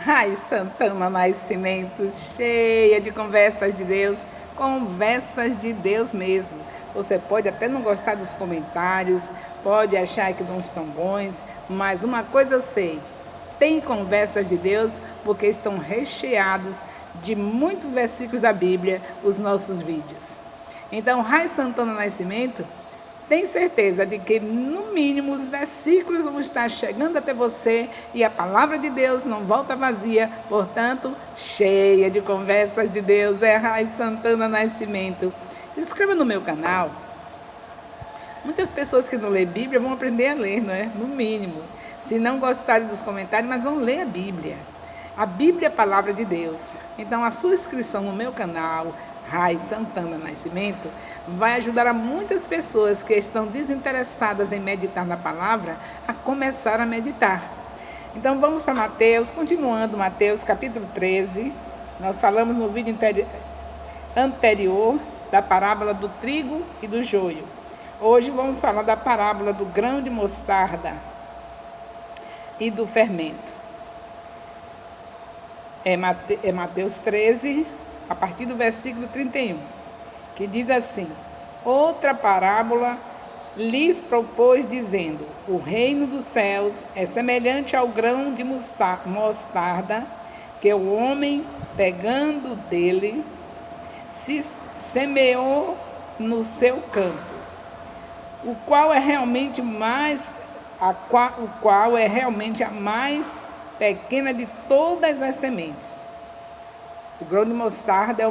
Ai, Santana Nascimento, cheia de conversas de Deus mesmo. Você pode até não gostar dos comentários, pode achar que não estão bons, mas uma coisa eu sei, tem conversas de Deus porque estão recheados de muitos versículos da Bíblia, os nossos vídeos. Então, Rai Santana Nascimento tem certeza de que, no mínimo, os versículos vão estar chegando até você e a palavra de Deus não volta vazia, portanto, cheia de conversas de Deus. É Rai Santana Nascimento. Se inscreva no meu canal. Muitas pessoas que não lêem Bíblia vão aprender a ler, não é? No mínimo. Se não gostarem dos comentários, mas vão ler a Bíblia. A Bíblia é a palavra de Deus. Então, a sua inscrição no meu canal, Rai Santana Nascimento, vai ajudar a muitas pessoas que estão desinteressadas em meditar na palavra a começar a meditar. Então vamos para Mateus, continuando Mateus capítulo 13. Nós falamos no vídeo anterior da parábola do trigo e do joio. Hoje vamos falar da parábola do grão de mostarda e do fermento. É Mateus 13, a partir do versículo 31, que diz assim: outra parábola lhes propôs, dizendo: o reino dos céus é semelhante ao grão de mostarda, que o homem, pegando dele, se semeou no seu campo, o qual é realmente a mais pequena de todas as sementes. O grão de mostarda é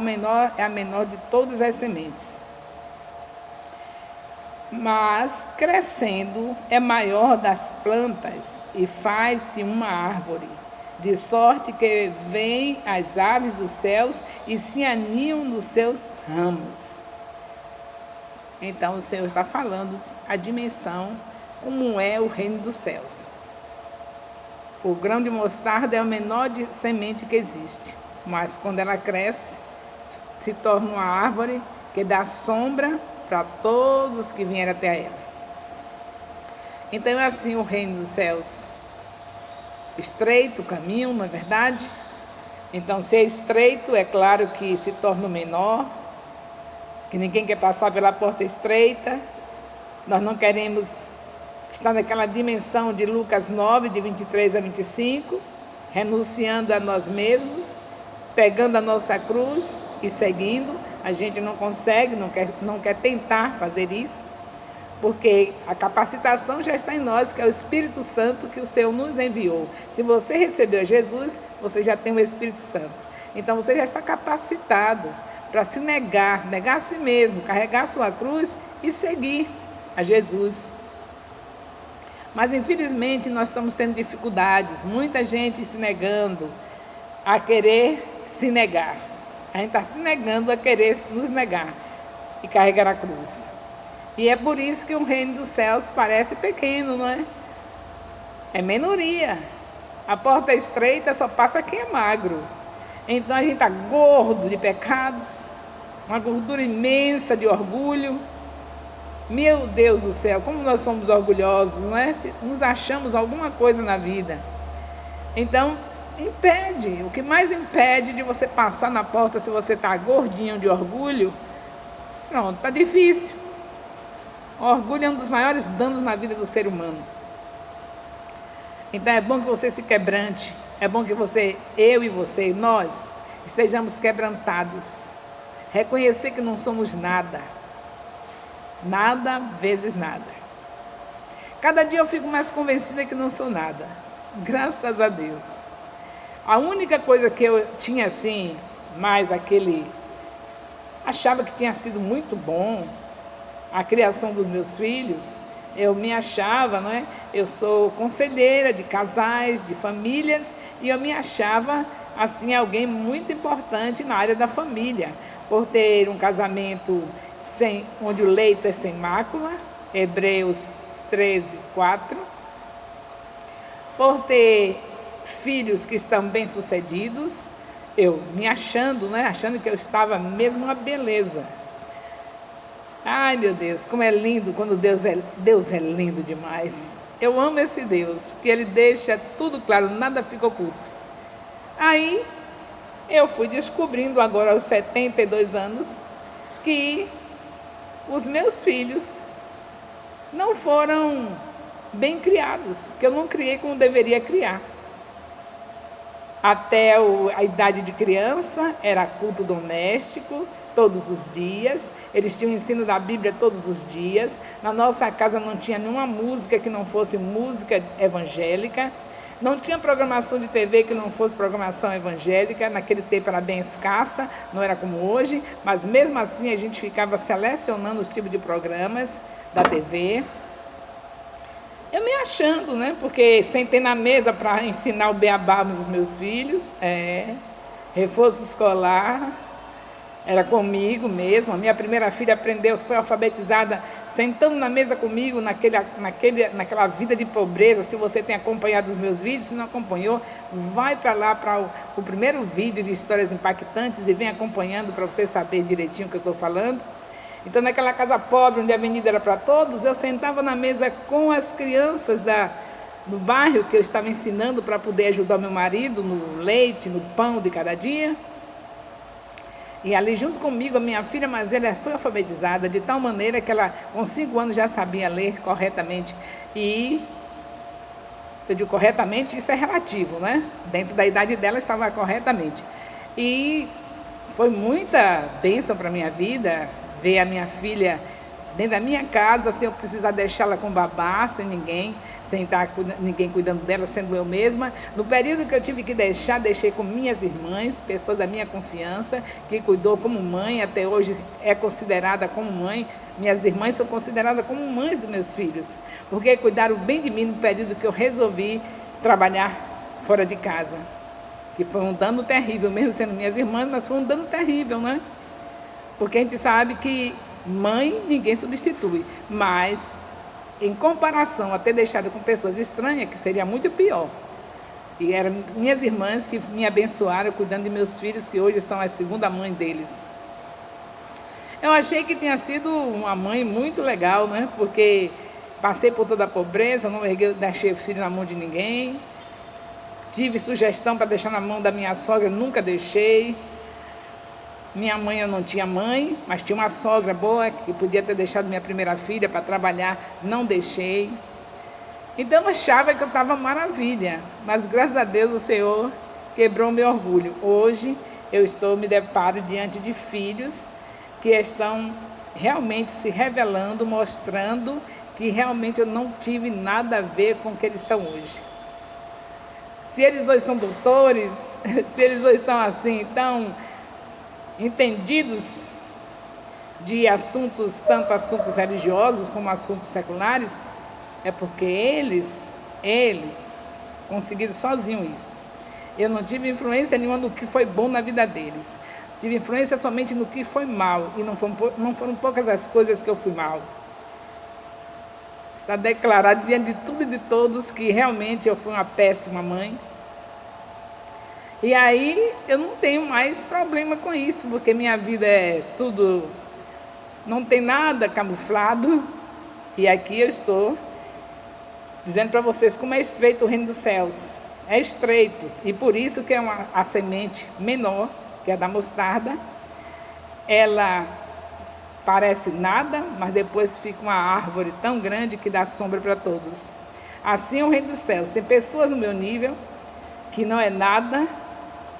a menor de todas as sementes. Mas, crescendo, é maior das plantas e faz-se uma árvore, de sorte que vêm as aves dos céus e se aninham nos seus ramos. Então, o Senhor está falando a dimensão, como é o reino dos céus. O grão de mostarda é a menor semente que existe, mas quando ela cresce, se torna uma árvore que dá sombra para todos que vierem até ela. Então é assim o reino dos céus. Estreito o caminho, não é verdade? Então, se é estreito, é claro que se torna menor, que ninguém quer passar pela porta estreita. Nós não queremos estar naquela dimensão de Lucas 9, de 23 a 25, renunciando a nós mesmos, pegando a nossa cruz e seguindo. A gente não consegue, não quer tentar fazer isso, porque a capacitação já está em nós, que é o Espírito Santo que o Senhor nos enviou. Se você recebeu Jesus, você já tem o Espírito Santo. Então você já está capacitado para se negar a si mesmo, carregar a sua cruz e seguir a Jesus. Mas infelizmente nós estamos tendo dificuldades, muita gente se negando a querer se negar. A gente está se negando a querer nos negar e carregar a cruz. E é por isso que o reino dos céus parece pequeno, não é? É minoria. A porta é estreita, só passa quem é magro. Então a gente está gordo de pecados, uma gordura imensa de orgulho. Meu Deus do céu, como nós somos orgulhosos, não é? Nos achamos alguma coisa na vida. Então, impede. O que mais impede de você passar na porta se você está gordinho de orgulho? Pronto, está difícil. O orgulho é um dos maiores danos na vida do ser humano. Então é bom que você se quebrante. É bom que eu e você, nós, estejamos quebrantados. Reconhecer que não somos nada. Nada vezes nada. Cada dia eu fico mais convencida que não sou nada. Graças a Deus. A única coisa que eu tinha assim, mais achava que tinha sido muito bom, a criação dos meus filhos, eu me achava, não é? Eu sou conselheira de casais, de famílias, e eu me achava assim alguém muito importante na área da família, por ter um casamento onde o leito é sem mácula, Hebreus 13, 4, por ter filhos que estão bem-sucedidos, eu me achando, né? Achando que eu estava mesmo uma beleza. Ai, meu Deus, como é lindo quando Deus é lindo demais. Eu amo esse Deus, que Ele deixa tudo claro, nada fica oculto. Aí eu fui descobrindo agora aos 72 anos que os meus filhos não foram bem criados, que eu não criei como deveria criar. Até a idade de criança era culto doméstico, todos os dias, eles tinham o ensino da Bíblia todos os dias. Na nossa casa não tinha nenhuma música que não fosse música evangélica, não tinha programação de TV que não fosse programação evangélica. Naquele tempo era bem escassa, não era como hoje, mas mesmo assim a gente ficava selecionando os tipos de programas da TV. Eu me achando, né? Porque sentei na mesa para ensinar o beabá dos meus filhos, reforço escolar, era comigo mesmo. A minha primeira filha aprendeu, foi alfabetizada, sentando na mesa comigo, naquela vida de pobreza. Se você tem acompanhado os meus vídeos, se não acompanhou, vai para lá, para o primeiro vídeo de histórias impactantes e vem acompanhando para você saber direitinho o que eu estou falando. Então, naquela casa pobre, onde a avenida era para todos, eu sentava na mesa com as crianças do bairro que eu estava ensinando para poder ajudar o meu marido no leite, no pão de cada dia. E ali junto comigo, a minha filha mais velha foi alfabetizada de tal maneira que ela, com 5 anos, já sabia ler corretamente. E eu digo corretamente, isso é relativo, né? Dentro da idade dela estava corretamente. E foi muita bênção para a minha vida ver a minha filha dentro da minha casa, sem eu precisar deixá-la com babá, sem ninguém, sem estar ninguém cuidando dela, sendo eu mesma. No período que eu tive que deixar, deixei com minhas irmãs, pessoas da minha confiança, que cuidou como mãe, até hoje é considerada como mãe. Minhas irmãs são consideradas como mães dos meus filhos, porque cuidaram bem de mim no período que eu resolvi trabalhar fora de casa, que foi um dano terrível, mesmo sendo minhas irmãs, mas foi um dano terrível, né? Porque a gente sabe que mãe ninguém substitui, mas em comparação a ter deixado com pessoas estranhas, que seria muito pior. E eram minhas irmãs que me abençoaram cuidando de meus filhos, que hoje são a segunda mãe deles. Eu achei que tinha sido uma mãe muito legal, né? Porque passei por toda a pobreza, não deixei o filho na mão de ninguém. Tive sugestão para deixar na mão da minha sogra, nunca deixei. Minha mãe, eu não tinha mãe, mas tinha uma sogra boa que podia ter deixado minha primeira filha para trabalhar, não deixei. Então eu achava que eu estava maravilha, mas graças a Deus o Senhor quebrou o meu orgulho. Hoje eu me deparo diante de filhos que estão realmente se revelando, mostrando que realmente eu não tive nada a ver com o que eles são hoje. Se eles hoje são doutores, se eles hoje estão assim, tão entendidos de assuntos, tanto assuntos religiosos como assuntos seculares, é porque eles conseguiram sozinhos isso. Eu não tive influência nenhuma no que foi bom na vida deles. Tive influência somente no que foi mal, e não foram poucas as coisas que eu fui mal. Está declarado diante de tudo e de todos que realmente eu fui uma péssima mãe. E aí eu não tenho mais problema com isso, porque minha vida é tudo, não tem nada camuflado. E aqui eu estou dizendo para vocês como é estreito o reino dos céus. É estreito, e por isso que a semente menor, que é da mostarda, ela parece nada, mas depois fica uma árvore tão grande que dá sombra para todos. Assim é o reino dos céus. Tem pessoas no meu nível que não é nada,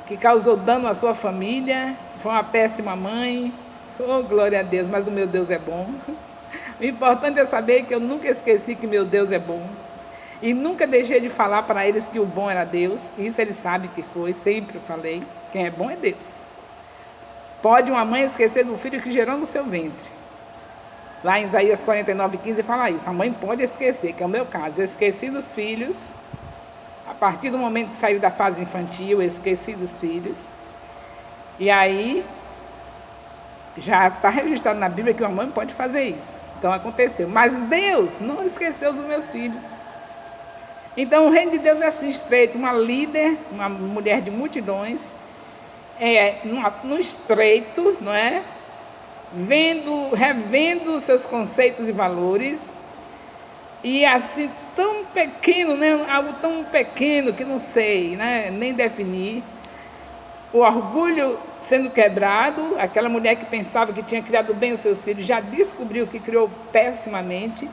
que causou dano à sua família, foi uma péssima mãe. Oh, glória a Deus, mas o meu Deus é bom. O importante é saber que eu nunca esqueci que meu Deus é bom. E nunca deixei de falar para eles que o bom era Deus. Isso eles sabem que foi, sempre falei. Quem é bom é Deus. Pode uma mãe esquecer do filho que gerou no seu ventre. Lá em Isaías 49:15 fala isso. A mãe pode esquecer, que é o meu caso. Eu esqueci dos filhos. A partir do momento que saiu da fase infantil, eu esqueci dos filhos. E aí, já está registrado na Bíblia que uma mãe pode fazer isso. Então aconteceu. Mas Deus não esqueceu dos meus filhos. Então o reino de Deus é assim estreito. Uma líder, uma mulher de multidões, no estreito, não é? Revendo seus conceitos e valores. E assim, tão pequeno, né? Algo tão pequeno que não sei, né? Nem definir. o orgulho sendo quebrado, aquela mulher que pensava que tinha criado bem os seus filhos, já descobriu que criou pessimamente.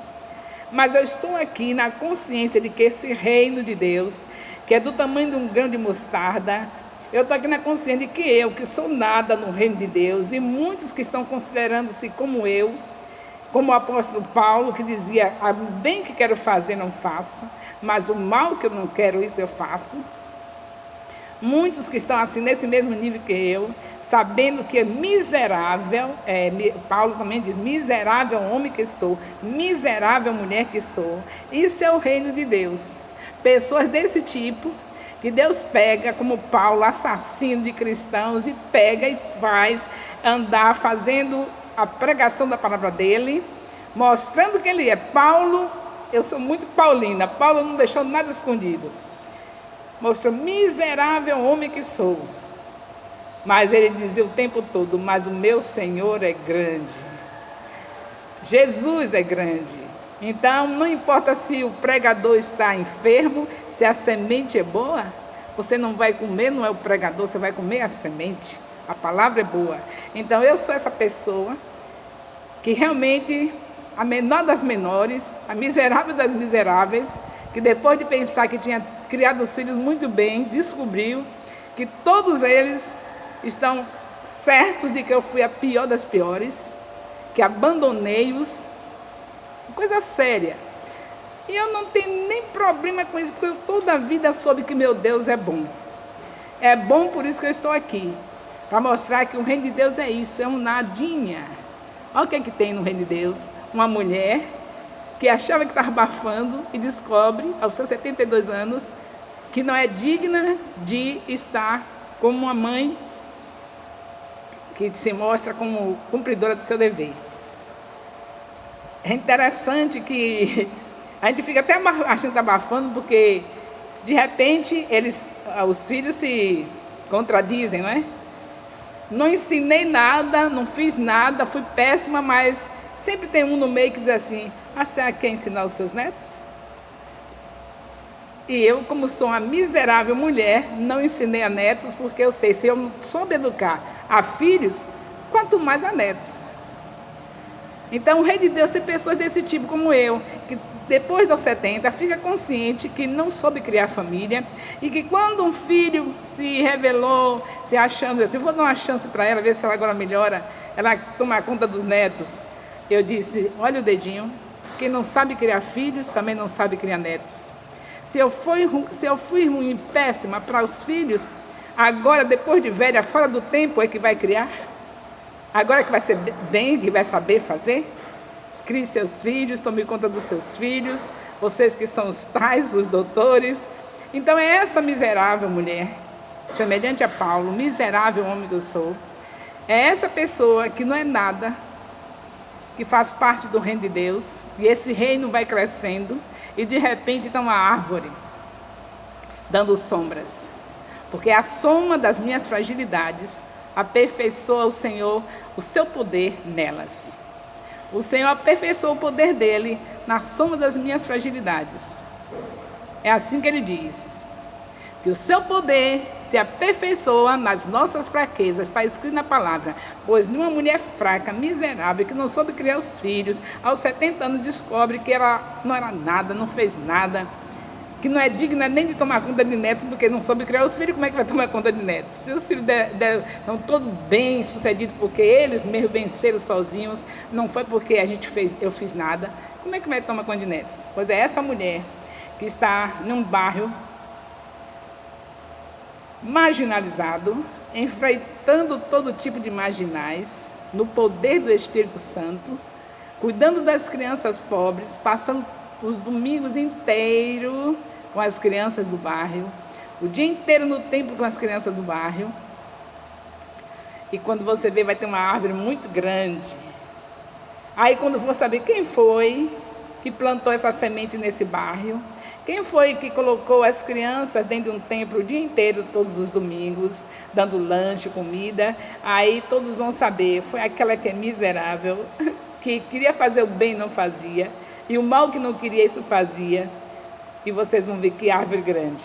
Mas eu estou aqui na consciência de que esse reino de Deus, que é do tamanho de um grão de mostarda, eu estou aqui na consciência de que eu, que sou nada no reino de Deus, e muitos que estão considerando-se como eu, como o apóstolo Paulo, que dizia, o bem que quero fazer não faço, mas o mal que eu não quero, isso eu faço. Muitos que estão assim, nesse mesmo nível que eu, sabendo que é miserável, Paulo também diz, miserável homem que sou, miserável mulher que sou. Isso é o reino de Deus. Pessoas desse tipo, que Deus pega, como Paulo, assassino de cristãos, e pega e faz andar fazendo a pregação da palavra dele, mostrando que ele é. Paulo, eu sou muito paulina, Paulo não deixou nada escondido. Mostrou, miserável homem que sou. Mas ele dizia o tempo todo, mas o meu Senhor é grande. Jesus é grande. Então, não importa se o pregador está enfermo, se a semente é boa, você não vai comer, não é o pregador, você vai comer a semente. A palavra é boa. Então, eu sou essa pessoa que realmente, a menor das menores, a miserável das miseráveis, que depois de pensar que tinha criado os filhos muito bem, descobriu que todos eles estão certos de que eu fui a pior das piores, que abandonei-os, coisa séria. E eu não tenho nem problema com isso, porque eu toda a vida soube que meu Deus é bom. É bom, por isso que eu estou aqui, para mostrar que o reino de Deus é isso, é um nadinha. Olha o que é que tem no reino de Deus, uma mulher que achava que estava abafando e descobre, aos seus 72 anos, que não é digna de estar como uma mãe que se mostra como cumpridora do seu dever. É interessante que a gente fica até achando que está abafando, porque de repente os filhos se contradizem, não é? Não ensinei nada, não fiz nada, fui péssima, mas sempre tem um no meio que diz assim, você quer ensinar os seus netos? E eu, como sou uma miserável mulher, não ensinei a netos, porque eu sei, se eu não soube educar a filhos, quanto mais a netos. Então, o reino de Deus tem pessoas desse tipo como eu, que depois dos 70 fica consciente que não soube criar família, e que quando um filho se revelou, se achando assim, vou dar uma chance para ela, ver se ela agora melhora, ela toma conta dos netos. Eu disse, olha o dedinho, quem não sabe criar filhos, também não sabe criar netos. Se eu fui ruim, péssima para os filhos, agora, depois de velha, fora do tempo, é que vai criar? Agora que vai ser bem, que vai saber fazer? Crie seus filhos, tome conta dos seus filhos, vocês que são os pais, os doutores. Então é essa miserável mulher, semelhante a Paulo, miserável homem que eu sou, é essa pessoa que não é nada, que faz parte do reino de Deus, e esse reino vai crescendo, e de repente está uma árvore, dando sombras. Porque a soma das minhas fragilidades aperfeiçoa o Senhor, o seu poder nelas. O Senhor aperfeiçoa o poder dele na soma das minhas fragilidades. É assim que ele diz, que o seu poder se aperfeiçoa nas nossas fraquezas, está escrito na palavra, pois numa mulher fraca, miserável, que não soube criar os filhos, aos 70 anos descobre que ela não era nada, não fez nada, que não é digna nem de tomar conta de netos, porque não soube criar os filhos, como é que vai tomar conta de netos? Se os filhos estão todos bem sucedidos, porque eles mesmo venceram sozinhos, não foi porque eu fiz nada, como é que vai tomar conta de netos? Pois é essa mulher que está num bairro marginalizado, enfrentando todo tipo de marginais, no poder do Espírito Santo, cuidando das crianças pobres, passando os domingos inteiros com as crianças do bairro, o dia inteiro no templo com as crianças do bairro. E quando você vê, vai ter uma árvore muito grande. Aí quando for saber quem foi que plantou essa semente nesse bairro, quem foi que colocou as crianças dentro de um templo o dia inteiro, todos os domingos, dando lanche, comida, aí todos vão saber, foi aquela que é miserável, que queria fazer o bem e não fazia, e o mal que não queria, isso fazia, e vocês vão ver que árvore grande.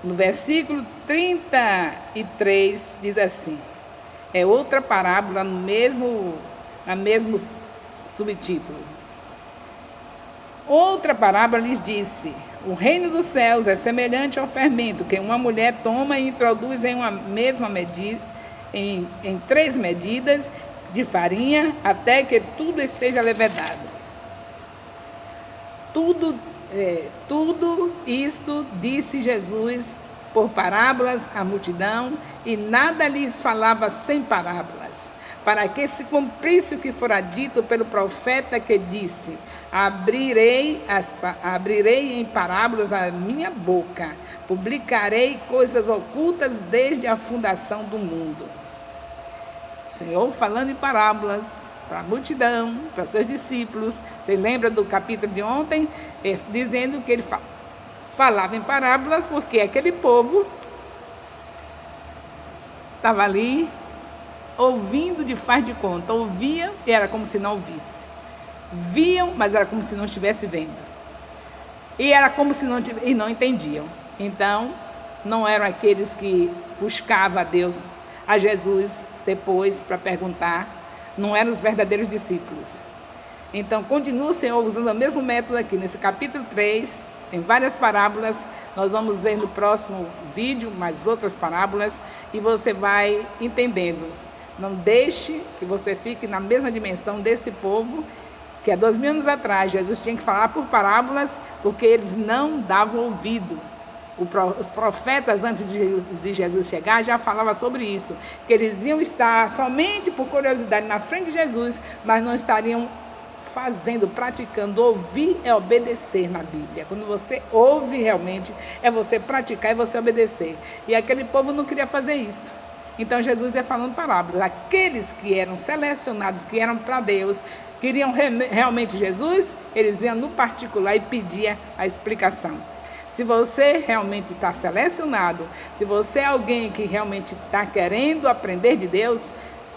No versículo 33 diz assim, é outra parábola no mesmo subtítulo. Outra parábola lhes disse, o reino dos céus é semelhante ao fermento que uma mulher toma e introduz em uma mesma medida, em 3 medidas de farinha, até que tudo esteja levedado. Tudo isto disse Jesus por parábolas à multidão, e nada lhes falava sem parábolas, para que se cumprisse o que fora dito pelo profeta que disse, abrirei em parábolas a minha boca, publicarei coisas ocultas desde a fundação do mundo. O Senhor falando em parábolas para a multidão, para os seus discípulos. Você lembra do capítulo de ontem? Dizendo que ele falava em parábolas porque aquele povo estava ali ouvindo de faz de conta. Ouvia e era como se não ouvisse. Viam, mas era como se não estivesse vendo. E era como se não entendiam. Então, não eram aqueles que buscavam a Deus, a Jesus, depois para perguntar. Não eram os verdadeiros discípulos. Então, continua o Senhor usando o mesmo método aqui. Nesse capítulo 3, tem várias parábolas. Nós vamos ver no próximo vídeo mais outras parábolas. E você vai entendendo. Não deixe que você fique na mesma dimensão desse povo, que há 2000 anos atrás Jesus tinha que falar por parábolas, porque eles não davam ouvido. Os profetas antes de Jesus chegar já falavam sobre isso, que eles iam estar somente por curiosidade na frente de Jesus, mas não estariam fazendo, praticando. Ouvir é obedecer na Bíblia. Quando você ouve realmente, é você praticar e você obedecer. E aquele povo não queria fazer isso. Então Jesus ia falando parábolas. Aqueles que eram selecionados, que eram para Deus, queriam realmente Jesus, eles iam no particular e pediam a explicação. Se você realmente está selecionado, se você é alguém que realmente está querendo aprender de Deus,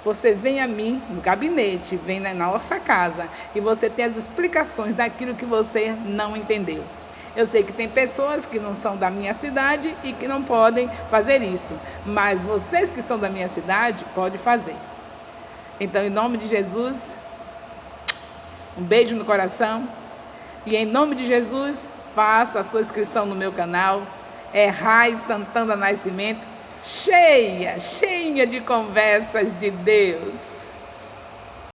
você vem a mim no gabinete, vem na nossa casa e você tem as explicações daquilo que você não entendeu. Eu sei que tem pessoas que não são da minha cidade e que não podem fazer isso, mas vocês que são da minha cidade, podem fazer. Então, em nome de Jesus, um beijo no coração e em nome de Jesus, faça a sua inscrição no meu canal, é Rai Santana Nascimento, cheia de conversas de Deus.